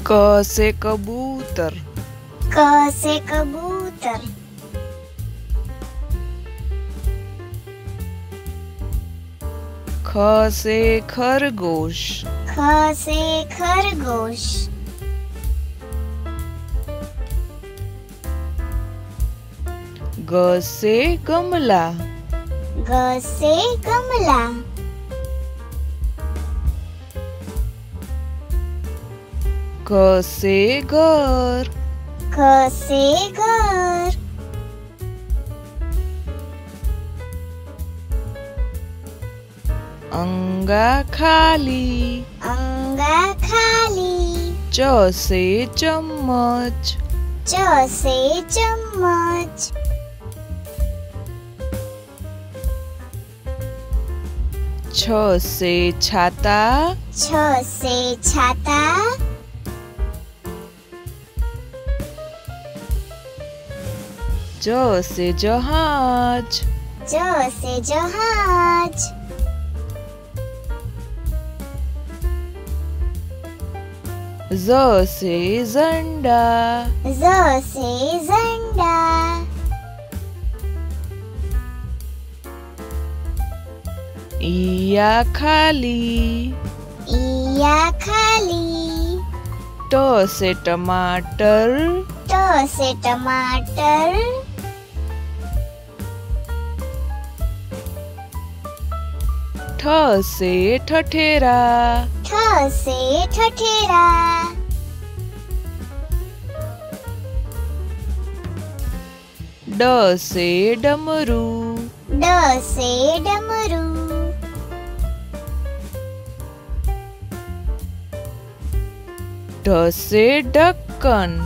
क से कबूतर। क से कबूतर। ख से खरगोश। ख से खरगोश। ग से गमला। ग से गमला। घ से घर। घ से घर। अंगा खाली। अंगा खाली। च से चम्मच। च से चम्मच। छ से छाता। छ से छाता। ज से जहाज। ज से जहाज। ज से झंडा। ज से झंडा। इया खाली। इया खाली। ट से टमाटर। ट से टमाटर। ठ से ठठेरा। ठ से ठठेरा। ड से डमरू। ड से डमरू। ढ से ढक्कन।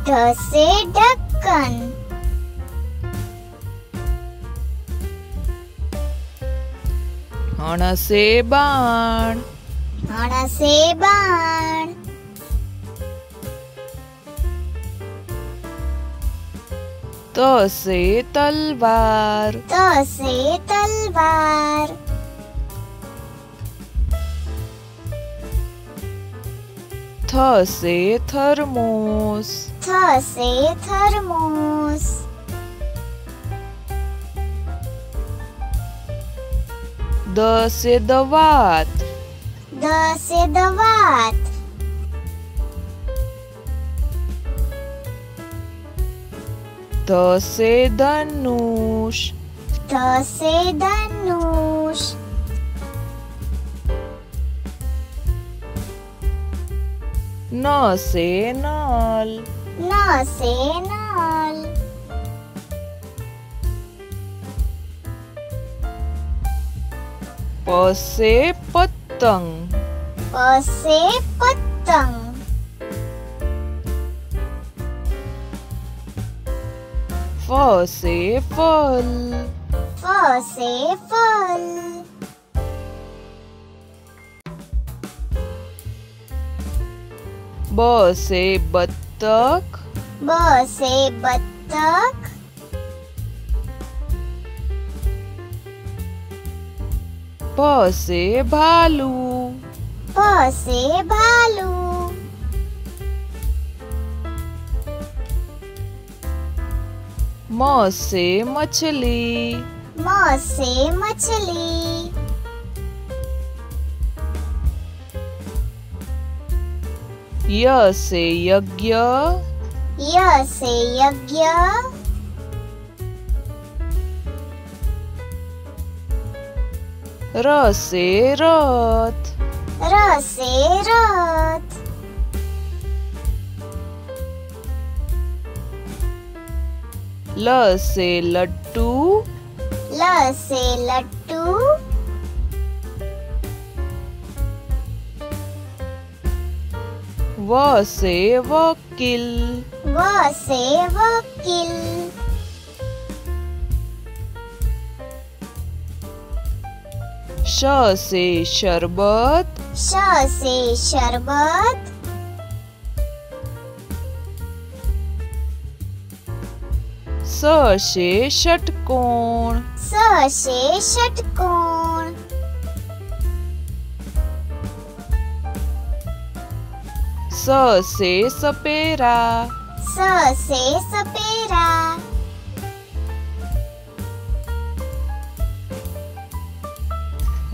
ढ से ढक्कन। हण से बाण। हण से बाण। त से तलवार। त से तलवार। थ से थर्मोस। थ से थर्मोस। द से दवात। द से दवात। ध से धनुष। ध से धनुष। न से नल। न से नल। प से पतंग। प से पतंग। फ से फल। फ से फल। ब से बत्तख। ब से बत्तख। भ से भालू। भ से भालू। म से मछली। म से मछली। य से यज्ञ। य से यज्ञ। र से रथ। र से रथ। ल से लट्टू। ल से लट्टू। व से वकील। व से वकील। श से शरबत। श से शरबत। स से षटकोण। स से षटकोण। स से सपेरा, स से सपेरा।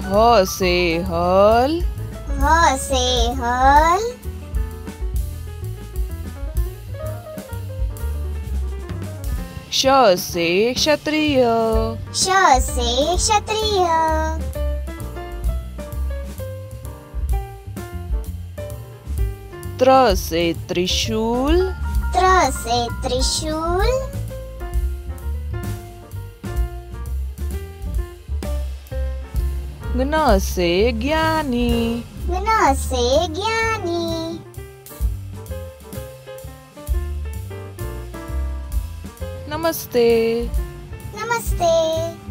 ह से हल, ह से हल। क्ष से क्षत्रिय, श से क्षत्रिय। त्र से त्रिशूल, त्र से त्रिशूल। ज्ञ से ज्ञानी, ज्ञ से ज्ञानी। नमस्ते। नमस्ते।